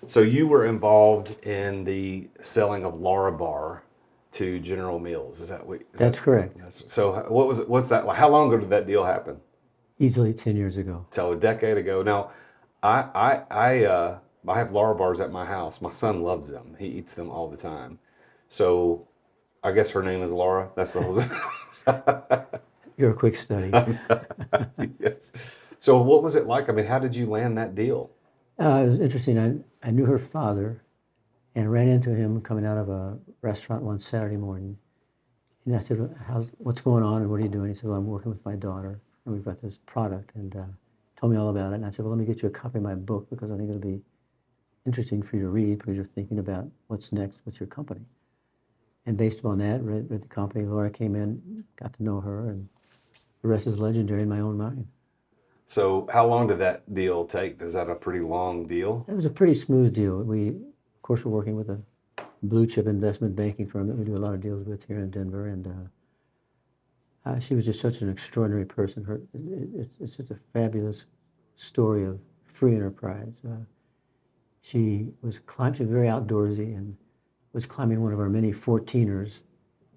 So you were involved in the selling of Larabar to General Mills. Is that what? Is That's that? correct. So what was it? What's that? Like, how long ago did that deal happen? Easily 10 years ago. So a decade ago. Now, I have Larabars at my house. My son loves them. He eats them all the time. So I guess her name is Laura. That's the whole. You're a quick study. Yes. So what was it like? I mean, how did you land that deal? It was interesting. I knew her father and ran into him coming out of a restaurant one Saturday morning. And I said, what's going on and what are you doing? He said, well, I'm working with my daughter and we've got this product, and told me all about it. And I said, well, let me get you a copy of my book because I think it'll be interesting for you to read because you're thinking about what's next with your company. And based upon that, read the company. Laura came in, got to know her, and the rest is legendary in my own mind. So how long did that deal take? Is that a pretty long deal? It was a pretty smooth deal. Of course, we're working with a blue chip investment banking firm that we do a lot of deals with here in Denver, and she was just such an extraordinary person. It's just a fabulous story of free enterprise. She was very outdoorsy and was climbing one of our many 14ers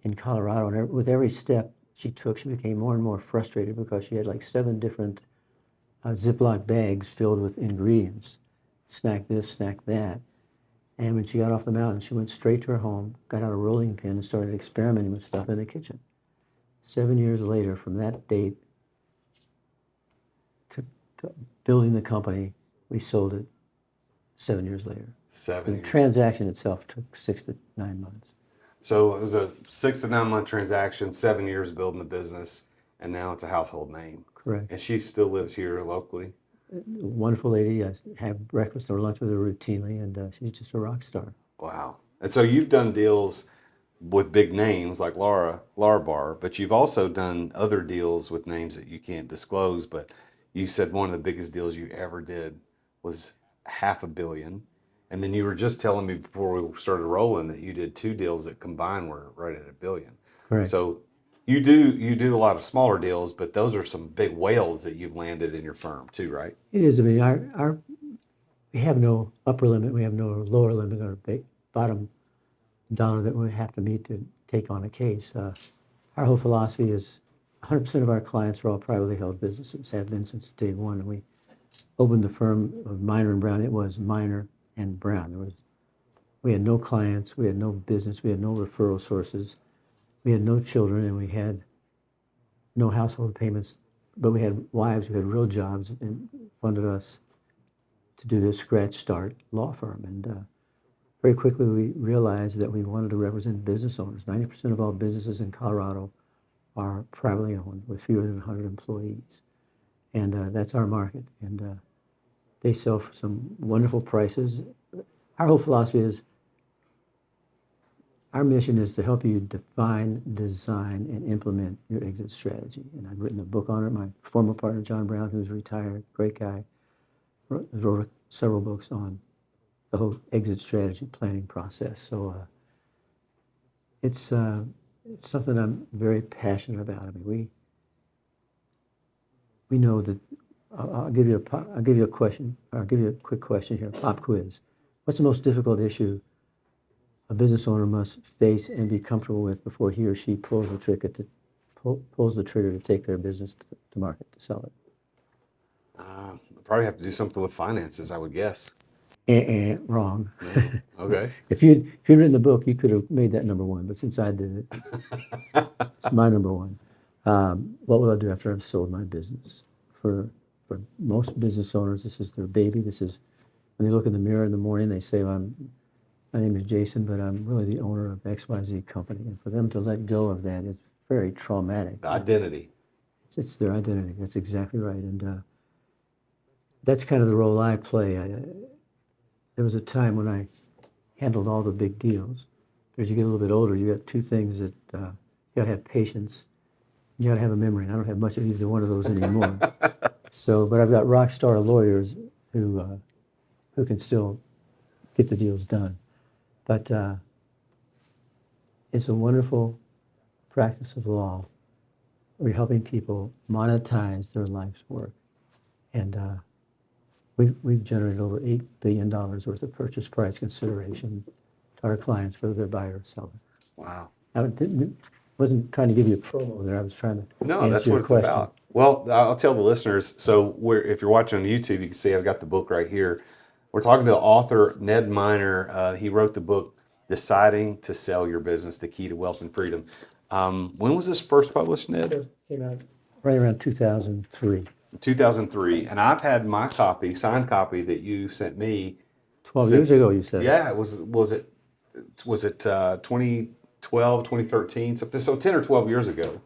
in Colorado. And with every step she took, she became more and more frustrated because she had like 7 different Ziploc bags filled with ingredients. Snack this, snack that. And when she got off the mountain, she went straight to her home, got out a rolling pin, and started experimenting with stuff in the kitchen. 7 years later, from that date to, to building the company, we sold it 7 years later. Seven The years. transaction itself took 6 to 9 months. So it was a 6 to 9 month transaction, 7 years building the business, and now it's a household name. Correct. And she still lives here locally. A wonderful lady. I have breakfast or lunch with her routinely, and she's just a rock star. Wow. And so you've done deals with big names like Larabar, but you've also done other deals with names that you can't disclose. But you said one of the biggest deals you ever did was 500 million. And then you were just telling me before we started rolling that you did two deals that combined were right at 1 billion. Correct. So you do a lot of smaller deals, but those are some big whales that you've landed in your firm too, right? It is. I mean, we have no upper limit. We have no lower limit or bottom dollar that we have to meet to take on a case. Our whole philosophy is 100% of our clients are all privately held businesses, have been since day one. And we opened the firm of Minor and Brown. It was Minor and Brown. We had no clients, we had no business, we had no referral sources, we had no children, and we had no household payments. But we had wives who had real jobs and funded us to do this scratch start law firm. And very quickly we realized that we wanted to represent business owners. 90% of all businesses in Colorado are privately owned with fewer than 100 employees. And that's our market. And they sell for some wonderful prices. Our whole philosophy is, our mission is to help you define, design, and implement your exit strategy. And I've written a book on it. My former partner, John Brown, who's retired, great guy, wrote several books on the whole exit strategy planning process. So it's something I'm very passionate about. I mean, we know that. I'll give you a question. I'll give you a quick question here. Pop quiz. What's the most difficult issue a business owner must face and be comfortable with before he or she pulls the trigger to take their business to market, to sell it? Probably have to do something with finances, I would guess. Wrong. No. Okay. If you'd written the book, you could have made that number one. But since I did it, it's my number one. What will I do after I've sold my business? For most business owners, this is their baby. This is when they look in the mirror in the morning. They say, my name is Jason, but I'm really the owner of XYZ company. And for them to let go of that is very traumatic. The identity. It's their identity. That's exactly right. And that's kind of the role I play. There was a time when I handled all the big deals. As you get a little bit older, you got two things that you got to have patience. You got to have a memory. And I don't have much of either one of those anymore. But I've got rock star lawyers who can still get the deals done. But it's a wonderful practice of law. We're helping people monetize their life's work. And We've generated over $8 billion worth of purchase price consideration to our clients, whether they're buyer or seller. Wow. Wasn't trying to give you a promo there. I was trying to No, that's answer what your it's question. about. Well, I'll tell the listeners. So, if you're watching on YouTube, you can see I've got the book right here. We're talking to the author, Ned Minor. He wrote the book, Deciding to Sell Your Business, The Key to Wealth and Freedom. When was this first published, Ned? It came out right around 2003. 2003. And I've had my copy, signed copy that you sent me 12 years since, ago, you said. yeah, was it 2012, 2013, something, so 10 or 12 years ago.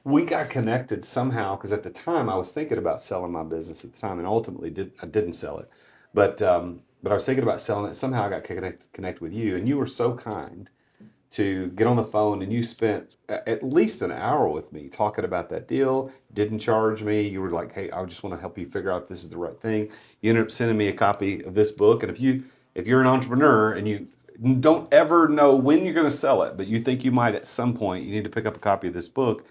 We got connected somehow because at the time I was thinking about selling my business at the time, and ultimately I didn't sell it, but I was thinking about selling it. Somehow I got connected with you, and you were so kind to get on the phone, and you spent at least an hour with me talking about that deal. Didn't charge me. You were like, "Hey, I just want to help you figure out if this is the right thing." You ended up sending me a copy of this book, and if you're an entrepreneur and you don't ever know when you're going to sell it, but you think you might at some point, you need to pick up a copy of this book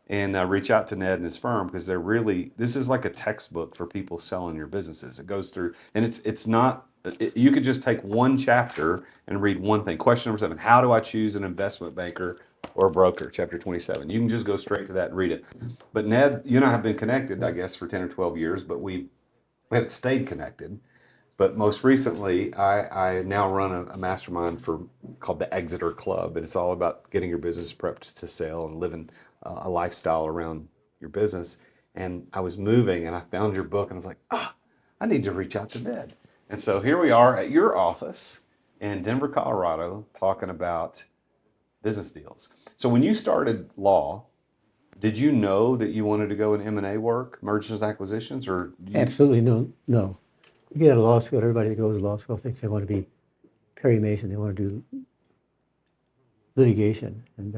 and reach out to Ned and his firm, because this is like a textbook for people selling your businesses. It goes through, and it's not, you could just take one chapter and read one thing. Question number 7, how do I choose an investment banker or a broker? Chapter 27. You can just go straight to that and read it. But Ned, you and I have been connected, I guess, for 10 or 12 years, but we haven't stayed connected. But most recently, I now run a mastermind called the Exeter Club, and it's all about getting your business prepped to sell and living a lifestyle around your business. And I was moving, and I found your book, and I was like, I need to reach out to Ned. And so here we are at your office in Denver, Colorado, talking about business deals. So when you started law, did you know that you wanted to go in M&A work, mergers and acquisitions, or Absolutely no. You get out of law school, everybody that goes to law school thinks they want to be Perry Mason. They want to do litigation. And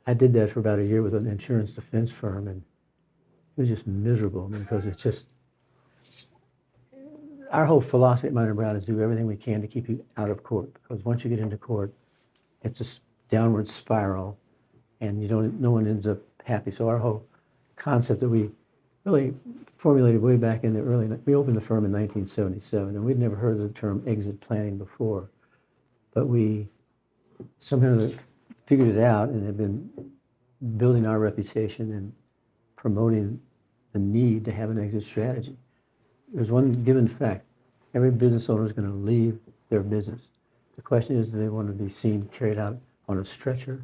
I did that for about a year with an insurance defense firm, and it was just miserable because it's just, our whole philosophy at Minor Brown is do everything we can to keep you out of court, because once you get into court, it's a downward spiral, and no one ends up happy. So our whole concept that we really formulated way back in the we opened the firm in 1977, and we'd never heard of the term exit planning before, but we somehow figured it out and have been building our reputation and promoting the need to have an exit strategy. There's one given fact: every business owner is going to leave their business. The question is, do they want to be seen carried out on a stretcher,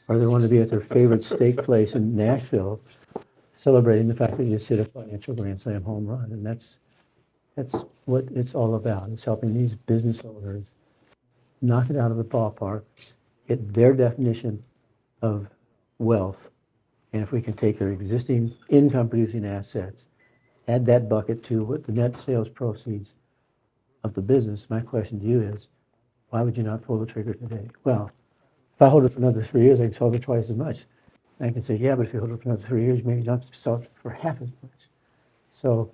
or do they want to be at their favorite steak place in Nashville celebrating the fact that you just hit a financial grand slam home run? And that's what it's all about. It's helping these business owners knock it out of the ballpark, hit their definition of wealth, and if we can take their existing income-producing assets, add that bucket to what the net sales proceeds of the business, my question to you is, why would you not pull the trigger today? Well, if I hold it for another 3 years, I can sell it for twice as much. And I can say, yeah, but if you hold it for another 3 years, maybe not sell it for half as much. So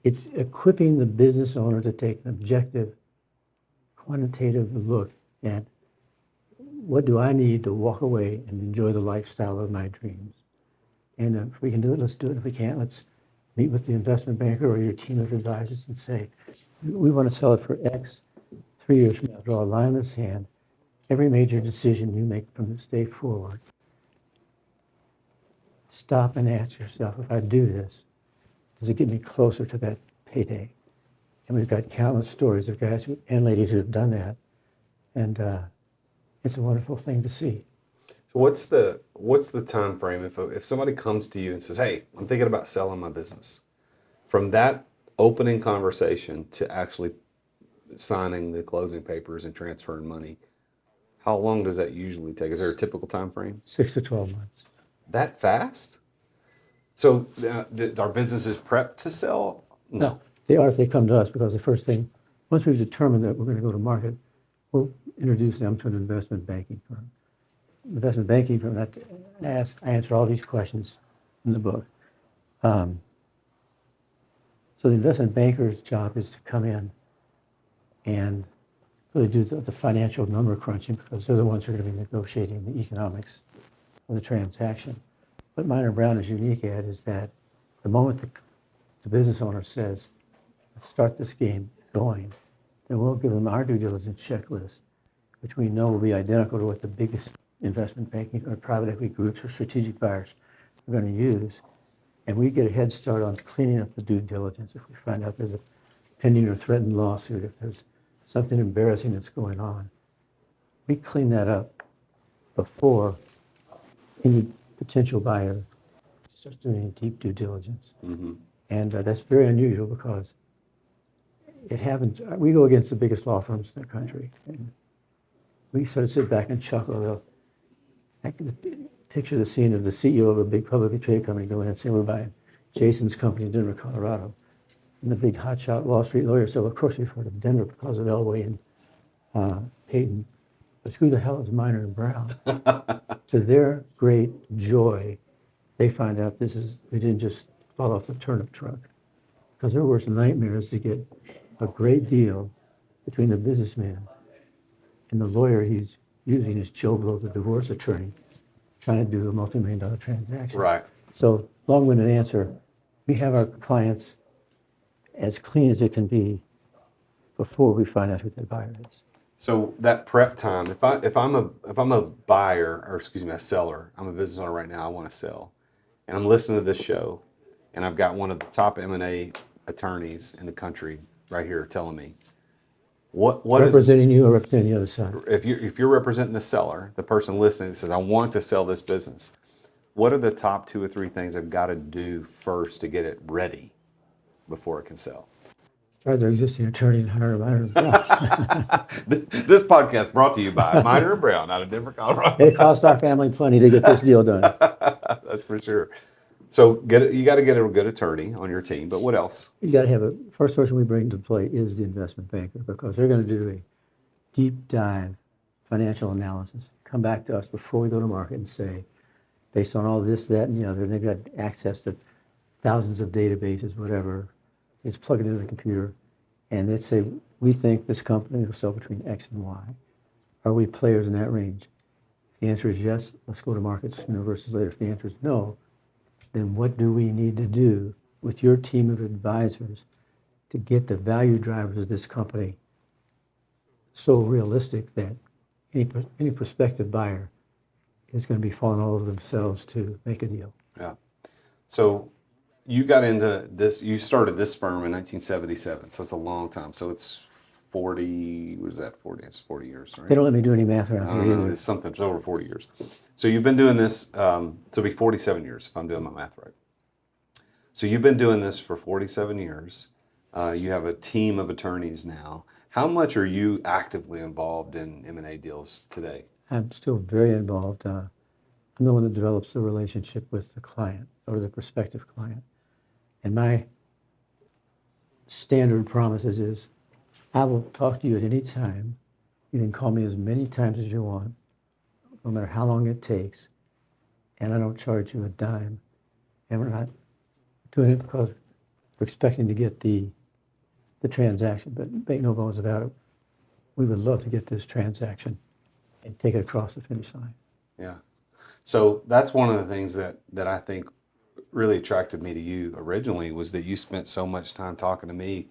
it's equipping the business owner to take an objective, quantitative look at what do I need to walk away and enjoy the lifestyle of my dreams. And if we can do it, let's do it. If we can't, let's meet with the investment banker or your team of advisors and say, we want to sell it for X. 3 years from now, draw a line in the sand. Every major decision you make from this day forward, stop and ask yourself, if I do this, does it get me closer to that payday? And we've got countless stories of guys and ladies who have done that. And it's a wonderful thing to see. So what's the time frame if somebody comes to you and says, "Hey, I'm thinking about selling my business," from that opening conversation to actually signing the closing papers and transferring money, how long does that usually take? Is there a typical time frame? 6 to 12 months. That fast? So are businesses prepped to sell? No, they are if they come to us, because the first thing, once we've determined that we're going to go to market, we'll introduce them to an investment banking firm. Investment banking firm, I answer all these questions in the book. So the investment banker's job is to come in and really do the financial number crunching, because they're the ones who are going to be negotiating the economics of the transaction. What Minor Brown is unique at is that the moment the the business owner says, let's start this game going, then we'll give them our due diligence checklist, which we know will be identical to what the biggest investment banking or private equity groups or strategic buyers are going to use. And we get a head start on cleaning up the due diligence. If we find out there's a pending or threatened lawsuit, if there's something embarrassing that's going on, we clean that up before any potential buyer starts doing any deep due diligence. And that's very unusual because it happens. We go against the biggest law firms in the country, and we sort of sit back and chuckle. I can picture the scene of the CEO of a big publicly traded company going and saying, we're buying Jason's company in Denver, Colorado. And the big hotshot Wall Street lawyer said, well, of course we've heard of Denver because of Elway and Payton. But who the hell is Minor and Brown? To their great joy, they find out we didn't just fall off the turnip truck. Because their worst nightmare is to get a great deal between the businessman and the lawyer he's using as Joe Blow, the divorce attorney, trying to do a multi-million-dollar transaction. Right. So, long-winded answer, we have our clients as clean as it can be before we find out who the buyer is. So that prep time, if I'm a buyer, or excuse me, a seller, I'm a business owner right now, I want to sell, and I'm listening to this show, and I've got one of the top M&A attorneys in the country right here telling me, what representing you or representing the other side? If you're representing the seller, the person listening that says, I want to sell this business, what are the top 2 or 3 things I've got to do first to get it ready before it can sell? Try their existing attorney and hire a Minor and Brown. This podcast brought to you by Minor and Brown out of Denver, Colorado. It cost our family plenty to get this deal done. That's for sure. So you got to get a good attorney on your team, but what else? You got to have first person we bring to play is the investment banker, because they're going to do a deep dive financial analysis, come back to us before we go to market and say, based on all this, that, and the other, and they've got access to thousands of databases, whatever, it's plug it into the computer, and they say, we think this company will sell between X and Y. Are we players in that range? If the answer is yes, let's go to market sooner versus later. If the answer is no, then what do we need to do with your team of advisors to get the value drivers of this company so realistic that any prospective buyer is going to be falling all over themselves to make a deal? Yeah. So you got into this, you started this firm in 1977, so it's a long time. So it's 40, what is that, 40? It's 40 years, right? They don't let me do any math around I here don't know, either. it's something, it's over 40 years. So you've been doing this, so it'll be 47 years if I'm doing my math right. So you've been doing this for 47 years. You have a team of attorneys now. How much are you actively involved in M&A deals today? I'm still very involved. I'm the one that develops the relationship with the client or the prospective client. And my standard promises is, I will talk to you at any time. You can call me as many times as you want, no matter how long it takes, and I don't charge you a dime. And we're not doing it because we're expecting to get the transaction, but make no bones about it. We would love to get this transaction and take it across the finish line. Yeah. So that's one of the things that I think really attracted me to you originally, was that you spent so much time talking to me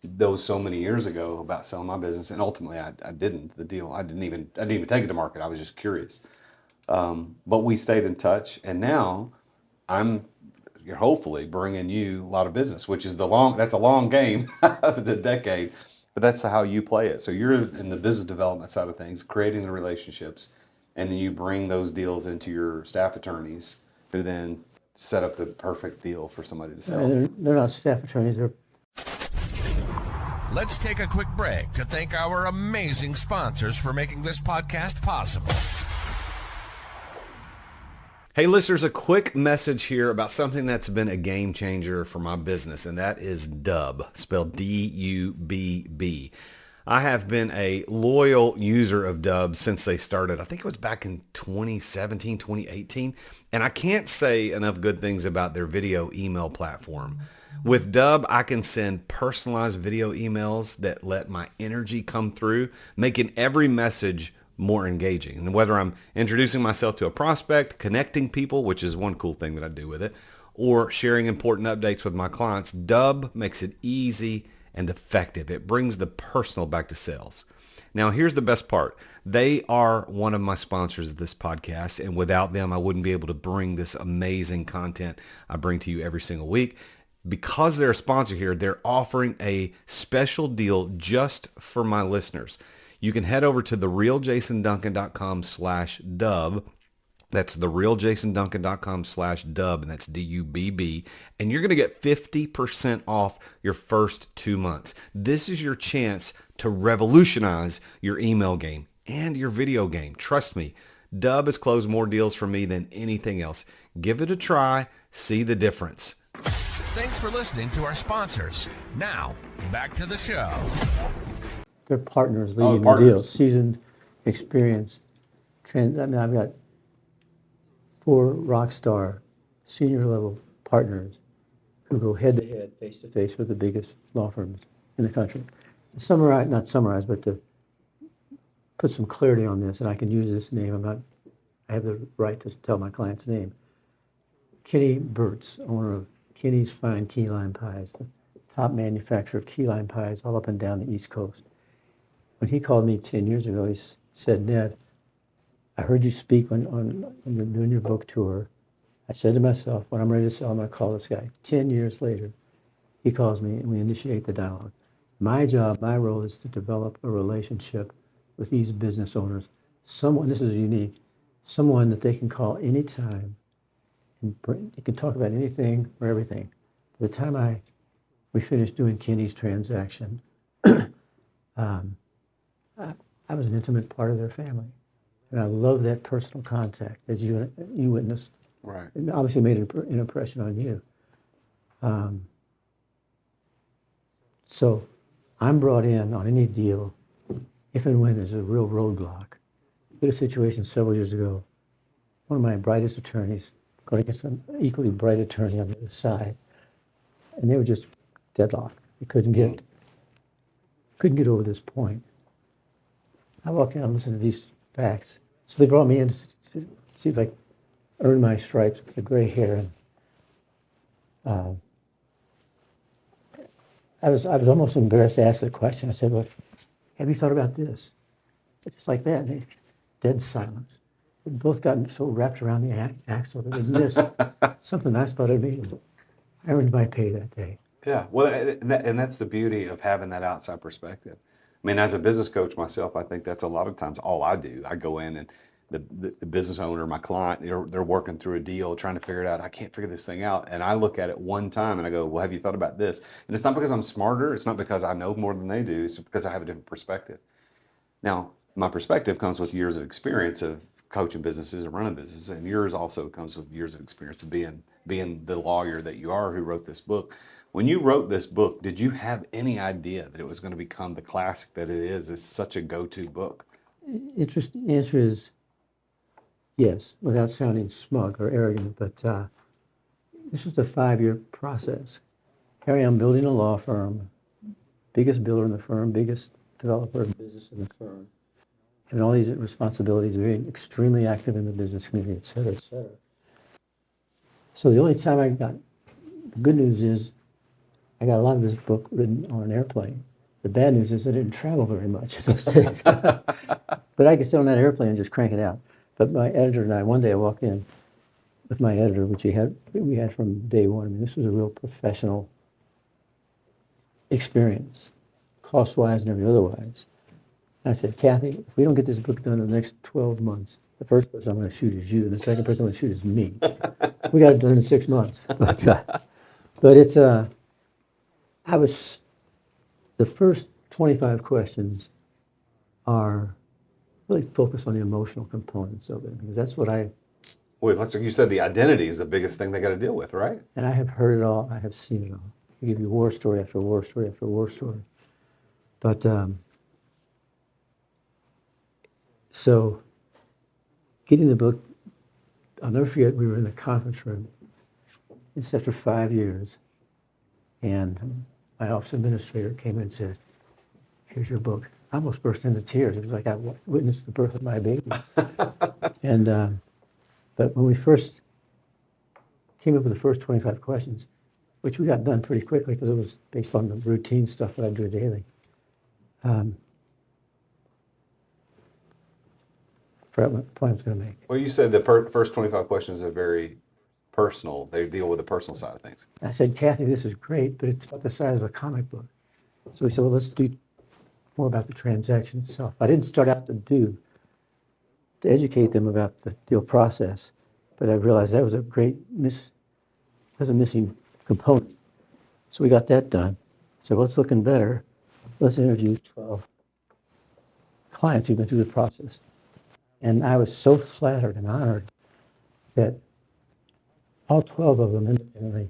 those so many years ago about selling my business, and ultimately I didn't. The deal, I didn't even take it to market. I was just curious. But we stayed in touch, and now you're hopefully bringing you a lot of business, which is that's a long game. It's a decade, but that's how you play it. So you're in the business development side of things, creating the relationships, and then you bring those deals into your staff attorneys, who then set up the perfect deal for somebody to sell. They're not staff attorneys, they're Let's take a quick break to thank our amazing sponsors for making this podcast possible. Hey listeners, a quick message here about something that's been a game changer for my business, and that is Dubb, spelled D-U-B-B. I have been a loyal user of Dubb since they started. I think it was back in 2017, 2018, and I can't say enough good things about their video email platform. With Dubb, I can send personalized video emails that let my energy come through, making every message more engaging. And whether I'm introducing myself to a prospect, connecting people, which is one cool thing that I do with it, or sharing important updates with my clients, Dub makes it easy and effective. It brings the personal back to sales. Now, here's the best part. They are one of my sponsors of this podcast, and without them, I wouldn't be able to bring this amazing content I bring to you every single week. Because they're a sponsor here, they're offering a special deal just for my listeners. You can head over to therealjasonduncan.com/dub. That's therealjasonduncan.com/dub, and that's DUBB. And you're going to get 50% off your first 2 months. This is your chance to revolutionize your email game and your video game. Trust me, Dub has closed more deals for me than anything else. Give it a try. See the difference. Thanks for listening to our sponsors. Now, back to the show. They're partners leading the deal, seasoned, experienced. I've got 4 rock star senior level partners who go head to head, face to face with the biggest law firms in the country. Not summarize, but to put some clarity on this, and I can use this name. I have the right to tell my client's name. Kenny Burtz, owner of Kenny's Fine Key Lime Pies, the top manufacturer of key lime pies all up and down the East Coast. When he called me 10 years ago, he said, Ned, I heard you speak when you're doing your book tour. I said to myself, when I'm ready to sell, I'm going to call this guy. 10 years later, he calls me and we initiate the dialogue. My job, my role is to develop a relationship with these business owners. This is unique, someone that they can call anytime. And you can talk about anything or everything. By the time we finished doing Kenny's transaction, I was an intimate part of their family. And I love that personal contact, as you witnessed. Right. It obviously made an impression on you. So I'm brought in on any deal if and when there's a real roadblock. We had a situation several years ago. One of my brightest attorneys going against an equally bright attorney on the other side, and they were just deadlocked. They couldn't get over this point. I walked in and listened to these facts. So they brought me in to see if I earned my stripes with the gray hair. And I was almost embarrassed to ask the question. I said, well, have you thought about this? Just like that, and dead silence. We'd both gotten so wrapped around the axle that we'd missed something I spotted me. I earned my pay that day. Yeah, well, and that's the beauty of having that outside perspective. I mean, as a business coach myself, I think that's a lot of times all I do. I go in and the business owner, my client, they're working through a deal, trying to figure it out. I can't figure this thing out. And I look at it one time and I go, well, have you thought about this? And it's not because I'm smarter. It's not because I know more than they do. It's because I have a different perspective. Now, my perspective comes with years of experience of coaching businesses and running businesses. And yours also comes with years of experience of being the lawyer that you are who wrote this book. When you wrote this book, did you have any idea that it was going to become the classic that it is? It's such a go-to book. Interesting answer is yes, without sounding smug or arrogant, but this was a 5-year process. Here I am building a law firm, biggest builder in the firm, biggest developer of business in the firm, having all these responsibilities, being extremely active in the business community, et cetera, et cetera. So the only time the good news is I got a lot of this book written on an airplane. The bad news is I didn't travel very much in those days. But I could sit on that airplane and just crank it out. But my editor and I, one day I walked in with my editor, which we had from day one. I mean, this was a real professional experience, cost-wise and every otherwise. And I said, Kathy, if we don't get this book done in the next 12 months, the first person I'm going to shoot is you, and the second person I'm going to shoot is me. We got it done in 6 months. But it's the first 25 questions are really focused on the emotional components of it, because that's what Well, that's like you said, the identity is the biggest thing they got to deal with, right? and I have heard it all, I have seen it all. I give you war story after war story after war story. But so getting the book, I'll never forget, we were in the conference room. It's after 5 years, and my office administrator came in and said, here's your book. I almost burst into tears. It was like I witnessed the birth of my baby. And but when we first came up with the first 25 questions, which we got done pretty quickly because it was based on the routine stuff that I do daily. Forgot what point I was going to make. Well, you said the first 25 questions are very personal. They deal with the personal side of things. I said, Kathy, this is great, but it's about the size of a comic book. So we said, well, let's do more about the transaction itself. I didn't start out to educate them about the deal process, but I realized that was a missing component. So we got that done. So what's looking better? Let's interview 12 clients who've been through the process. And I was so flattered and honored that all 12 of them independently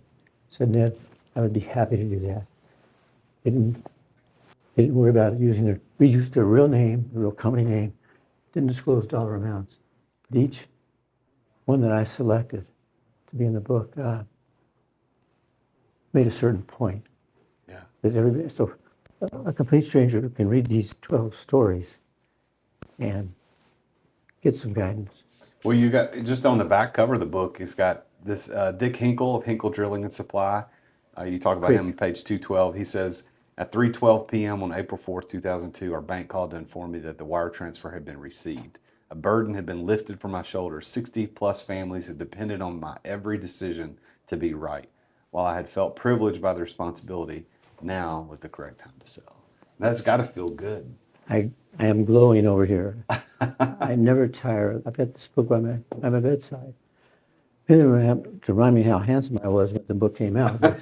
said, Ned, I would be happy to do that. They didn't worry about using we used their real name, the real company name, didn't disclose dollar amounts. But each one that I selected to be in the book made a certain point. Yeah. That everybody, so a complete stranger can read these 12 stories and get some guidance. Well, you got just on the back cover of the book, he's got this Dick Hinkle of Hinkle Drilling and Supply. You talk about him on page 212. He says, at 3:12 p.m. on April 4th, 2002, our bank called to inform me that the wire transfer had been received. A burden had been lifted from my shoulders. 60-plus families had depended on my every decision to be right. While I had felt privileged by the responsibility, now was the correct time to sell. That's got to feel good. I am glowing over here. I never tire. I've got this book by my bedside. It didn't have to remind me how handsome I was when the book came out. But,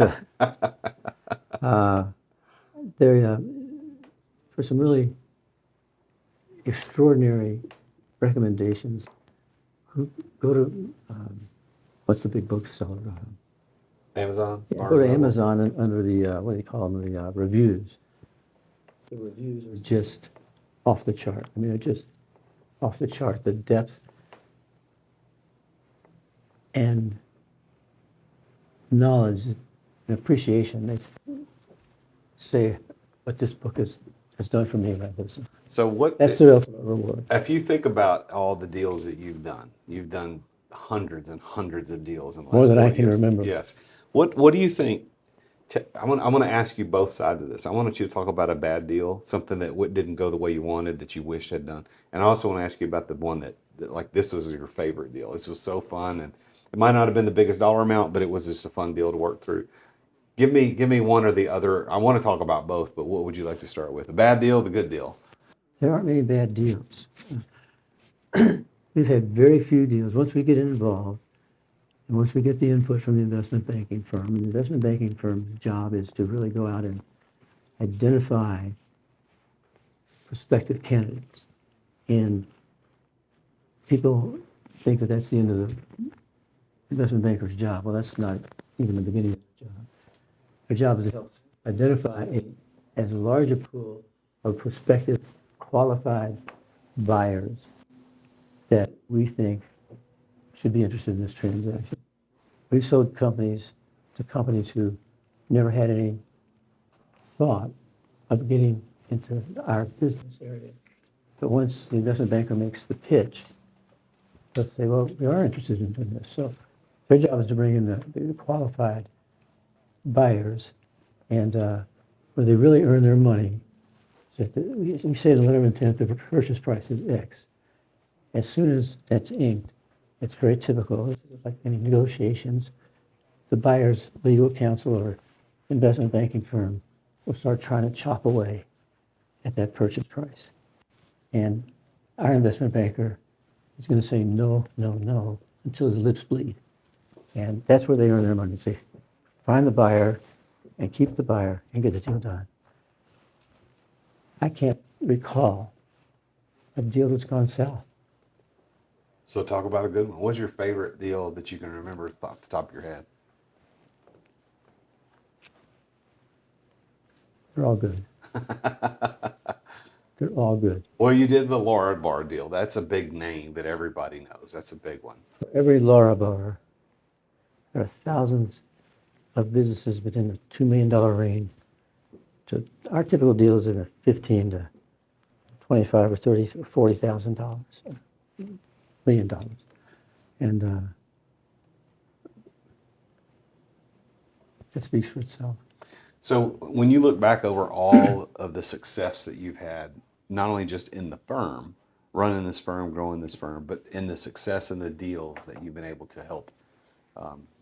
for some really extraordinary recommendations, go to, what's the big bookseller? Amazon? Yeah, go to Amazon and under the, what do you call them, the reviews. The reviews are just off the chart. I mean, they're just off the chart. The depth and knowledge and appreciation, they say what this book has done for me in my business. So That's the ultimate reward. if you think about all the deals that you've done hundreds and hundreds of deals in the last More than 4 I can years. remember. Yes. What do you think? I want to ask you both sides of this. I want you to talk about a bad deal, something that didn't go the way you wanted, that you wish had done. And I also want to ask you about the one that like, this was your favorite deal. This was so fun, and it might not have been the biggest dollar amount, but it was just a fun deal to work through. Give me one or the other. I want to talk about both, but what would you like to start with? The bad deal, the good deal? There aren't many bad deals. We've had very few deals. Once we get involved, and once we get the input from the investment banking firm, the investment banking firm's job is to really go out and identify prospective candidates. And people think that that's the end of the investment banker's job. Well, that's not even the beginning of the job. Their job is to help identify as large a pool of prospective qualified buyers that we think should be interested in this transaction. We've sold companies to companies who never had any thought of getting into our business area. But once the investment banker makes the pitch, they'll say, well, we are interested in doing this. So their job is to bring in the qualified buyers, and where they really earn their money. So we say the letter of intent, the purchase price is X. As soon as that's inked, it's very typical, like any negotiations, the buyer's legal counsel or investment banking firm will start trying to chop away at that purchase price. And our investment banker is going to say no, no, no, until his lips bleed. And that's where they earn their money. Say, find the buyer and keep the buyer and get the deal done. I can't recall a deal that's gone south. So talk about a good one. What's your favorite deal that you can remember off the top of your head? They're all good. They're all good. Well, you did the Larabar deal. That's a big name that everybody knows. That's a big one. For every Larabar, there are thousands of businesses within the $2 million range. Our typical deal is in a $15 to $25 or $30 or $40,000, $1 million. And It speaks for itself. So when you look back over all of the success that you've had, not only just in the firm, running this firm, growing this firm, but in the success and the deals that you've been able to help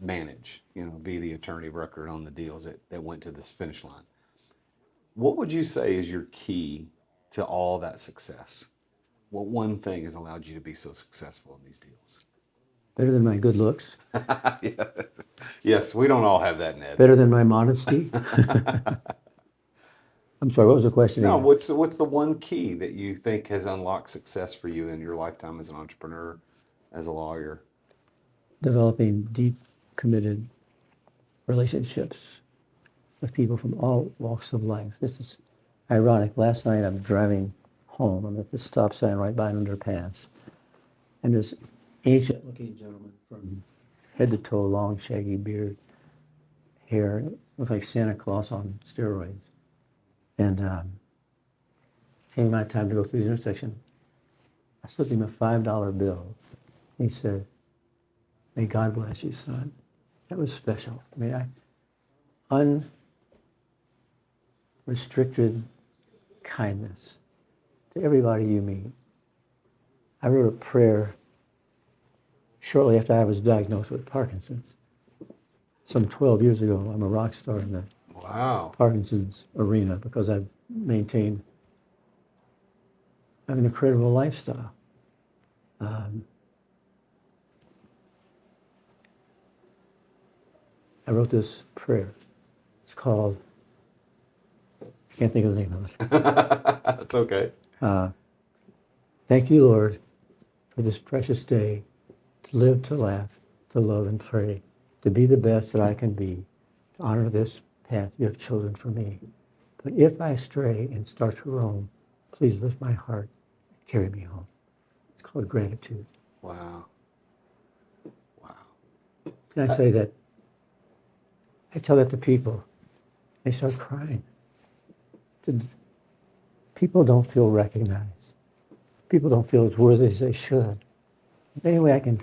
manage, be the attorney of record on the deals that went to this finish line. What would you say is your key to all that success? What one thing has allowed you to be so successful in these deals? Better than my good looks. Yeah. Yes, we don't all have that, Ned. Better than my modesty. I'm sorry, what was the question No, again? what's the one key that you think has unlocked success for you in your lifetime as an entrepreneur, as a lawyer? Developing deep, committed relationships with people from all walks of life. This is ironic. Last night I'm driving home. I'm at the stop sign right by an underpass. And this ancient-looking gentleman from head to toe, long, shaggy beard, hair, looked like Santa Claus on steroids. And came my time to go through the intersection. I slipped him a $5 bill. He said, "May God bless you, son." That was special. I mean, unrestricted kindness to everybody you meet. I wrote a prayer shortly after I was diagnosed with Parkinson's. Some 12 years ago, I'm a rock star in the Wow. Parkinson's arena because I've maintained an incredible lifestyle. I wrote this prayer. It's called, I can't think of the name of it. That's okay. Thank you, Lord, for this precious day, to live, to laugh, to love and pray, to be the best that I can be, to honor this path you have chosen for me. But if I stray and start to roam, please lift my heart and carry me home. It's called gratitude. Wow. Wow. And I say that, I tell that to people, they start crying. People don't feel recognized. People don't feel as worthy as they should. Anyway, I can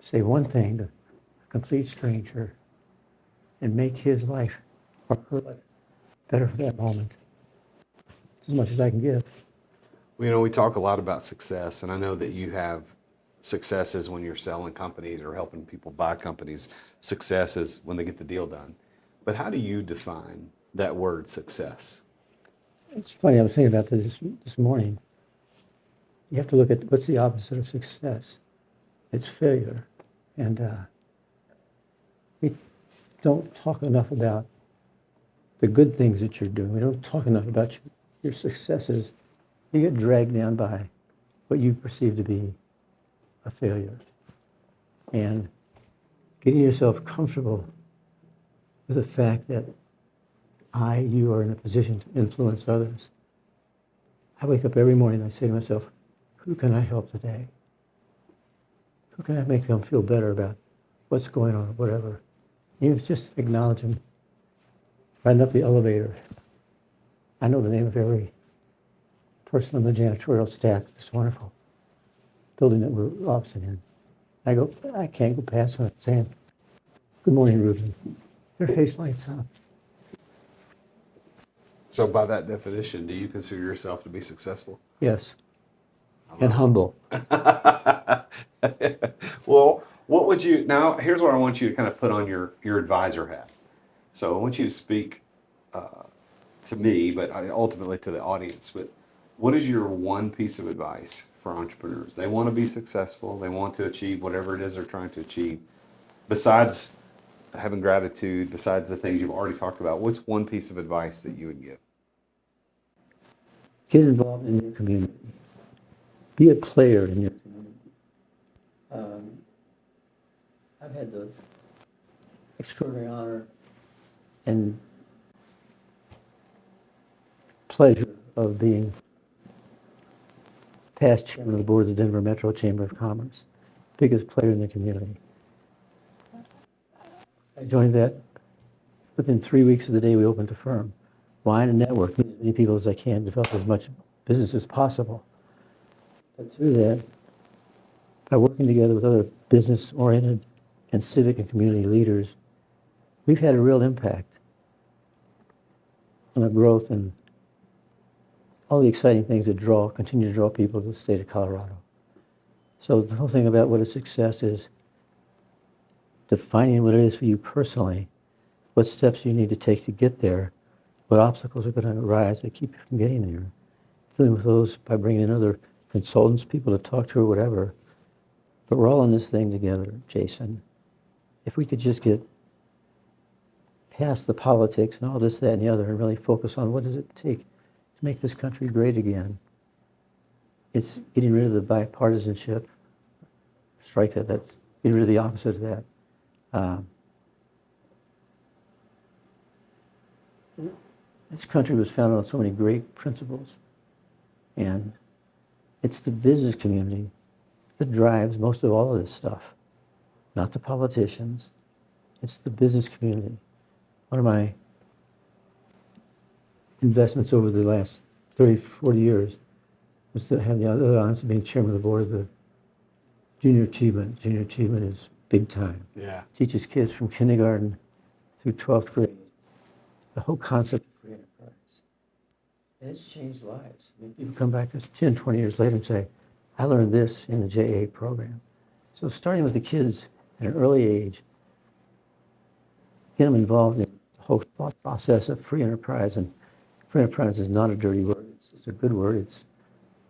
say one thing to a complete stranger and make his life or her life better for that moment. It's as much as I can give. Well, we talk a lot about success, and I know that you have successes when you're selling companies or helping people buy companies. Success is when they get the deal done. But how do you define that word success? It's funny, I was thinking about this morning. You have to look at what's the opposite of success. It's failure. And we don't talk enough about the good things that you're doing. We don't talk enough about your successes. You get dragged down by what you perceive to be a failure. And getting yourself comfortable with the fact that you are in a position to influence others. I wake up every morning and I say to myself, who can I help today? Who can I make them feel better about what's going on, whatever? Even if it's just acknowledge them, riding up the elevator. I know the name of every person on the janitorial staff at this wonderful building that we're officing in. I can't go past without saying, "Good morning, Ruben." Their face lights up. So by that definition, do you consider yourself to be successful? Yes. And humble. Well, what would you, now here's what I want you to kind of put on your advisor hat. So I want you to speak to me, but ultimately to the audience. But what is your one piece of advice for entrepreneurs? They want to be successful. They want to achieve whatever it is they're trying to achieve. Besides having gratitude, besides the things you've already talked about, what's one piece of advice that you would give? Get involved in your community. Be a player in your community. I've had the extraordinary honor and pleasure of being past chairman of the board of the Denver Metro Chamber of Commerce, biggest player in the community. I joined that within 3 weeks of the day we opened the firm. Wine and network, meet as many people as I can, develop as much business as possible. But through that, by working together with other business-oriented and civic and community leaders, we've had a real impact on the growth and all the exciting things that continue to draw people to the state of Colorado. So the whole thing about what a success is, defining what it is for you personally, what steps you need to take to get there, what obstacles are going to arise that keep you from getting there, dealing with those by bringing in other consultants, people to talk to or whatever. But we're all in this thing together, Jason. If we could just get past the politics and all this, that, and the other and really focus on what does it take to make this country great again. It's getting rid of the bipartisanship. Strike that. That's getting rid of the opposite of that. This country was founded on so many great principles, and it's the business community that drives most of all of this stuff, not the politicians. It's the business community. One of my investments over the last 30, 40 years was to have the other honor of being chairman of the board of the Junior Achievement. Junior Achievement is big time. Yeah. Teaches kids from kindergarten through 12th grade the whole concept of free enterprise. And it's changed lives. I mean, people come back 10, 20 years later and say, I learned this in the JA program. So starting with the kids at an early age, get them involved in the whole thought process of free enterprise. And free enterprise is not a dirty word. It's a good word. It's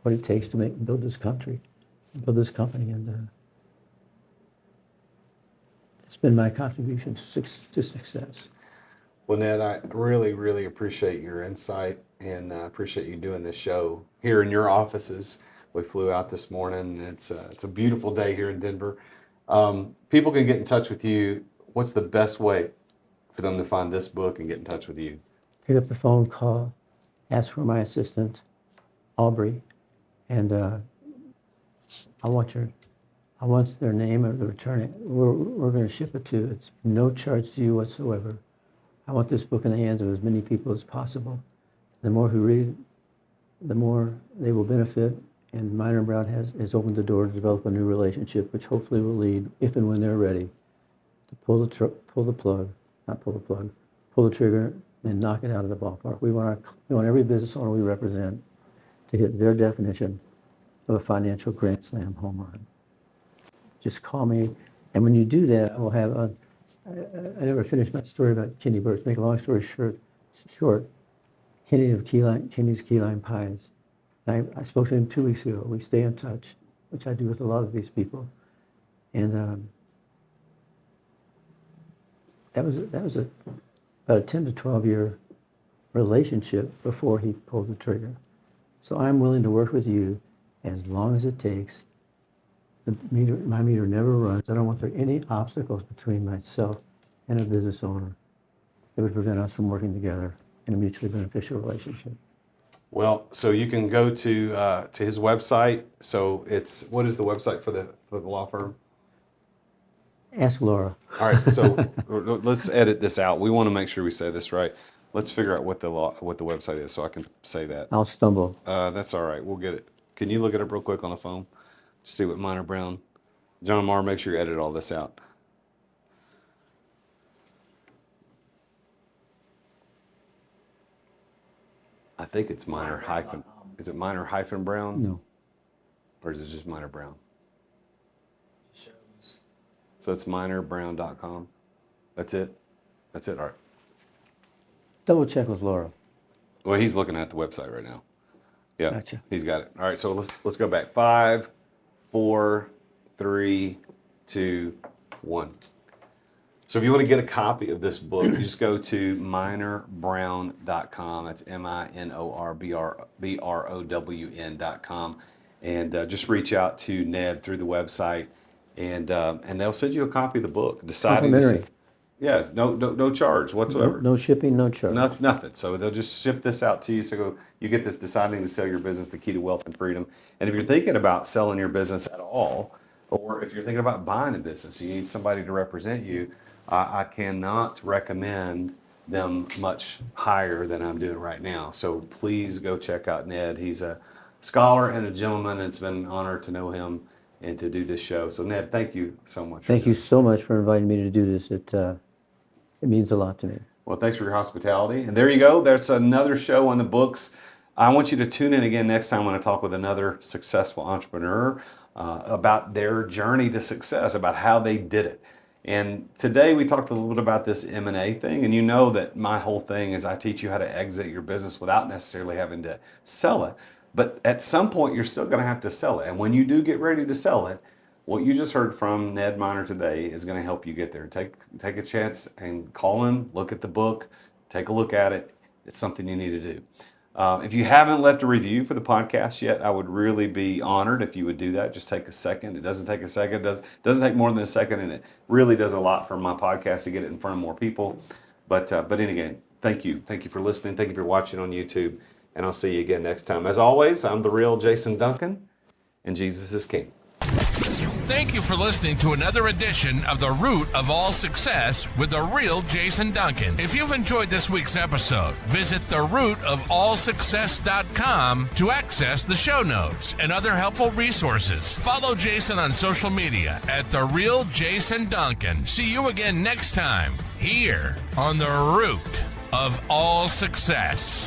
what it takes to build this country, build this company. And it's been my contribution to success. Well, Ned, I really, really appreciate your insight and appreciate you doing this show here in your offices. We flew out this morning. It's a beautiful day here in Denver. People can get in touch with you. What's the best way for them to find this book and get in touch with you? Pick up the phone, call, ask for my assistant, Aubrey, and I want their name or the return it. We're going to ship it to. It's no charge to you whatsoever. I want this book in the hands of as many people as possible. The more who read it, the more they will benefit. And Minor and Brown has opened the door to develop a new relationship, which hopefully will lead, if and when they're ready, to pull the trigger, and knock it out of the ballpark. We want every business owner we represent to hit their definition of a financial grand slam home run. Just call me, and when you do that, I will have I never finished my story about Kenny Burch. Make a long story short, Kenny's Key Lime Pies. I spoke to him 2 weeks ago. We stay in touch, which I do with a lot of these people, and that was about a 10 to 12 year relationship before he pulled the trigger. So I'm willing to work with you as long as it takes. My meter never runs. I don't want there any obstacles between myself and a business owner that would prevent us from working together in a mutually beneficial relationship. Well, so you can go to his website. So what is the website for the law firm? Ask Laura. All right, so let's edit this out. We want to make sure we say this right. Let's figure out what the website is so I can say that. I'll stumble. That's all right. We'll get it. Can you look it up real quick on the phone? Just see what Minor Brown. John Marr, make sure you edit all this out. I think it's Minor hyphen. Is it Minor hyphen Brown? No. Or is it just Minor Brown? So it's minorbrown.com. That's it? That's it? All right. Double check with Laura. Well, he's looking at the website right now. Yeah, Gotcha. He's got it. All right, so let's go back. 5, 4, 3, 2, 1. So if you want to get a copy of this book, you just go to minorbrown.com. That's minorbrown.com, and just reach out to Ned through the website, and they'll send you a copy of the book. Complimentary. Yes, no charge whatsoever. No shipping, no charge. Nothing. So they'll just ship this out to you. So you get this Deciding to Sell Your Business, the Key to Wealth and Freedom. And if you're thinking about selling your business at all, or if you're thinking about buying a business, you need somebody to represent you, I cannot recommend them much higher than I'm doing right now. So please go check out Ned. He's a scholar and a gentleman, and it's been an honor to know him. and to do this show. So Ned, thank you so much. Thank you so much for inviting me to do this. It means a lot to me. Well, thanks for your hospitality. And there you go. That's another show on the books. I want you to tune in again next time when I talk with another successful entrepreneur about their journey to success, about how they did it. And today we talked a little bit about this M&A thing. And you know that my whole thing is I teach you how to exit your business without necessarily having to sell it. But at some point, you're still going to have to sell it. And when you do get ready to sell it, what you just heard from Ned Minor today is going to help you get there. Take a chance and call him, look at the book, take a look at it. It's something you need to do. If you haven't left a review for the podcast yet, I would really be honored if you would do that. Just take a second. It doesn't take a second. It doesn't take more than a second, and it really does a lot for my podcast to get it in front of more people. But again, thank you. Thank you for listening. Thank you for watching on YouTube, and I'll see you again next time. As always, I'm the Real Jason Duncan, and Jesus is King. Thank you for listening to another edition of The Root of All Success with the Real Jason Duncan. If you've enjoyed this week's episode, visit therootofallsuccess.com to access the show notes and other helpful resources. Follow Jason on social media at The Real Jason Duncan. See you again next time here on The Root of All Success.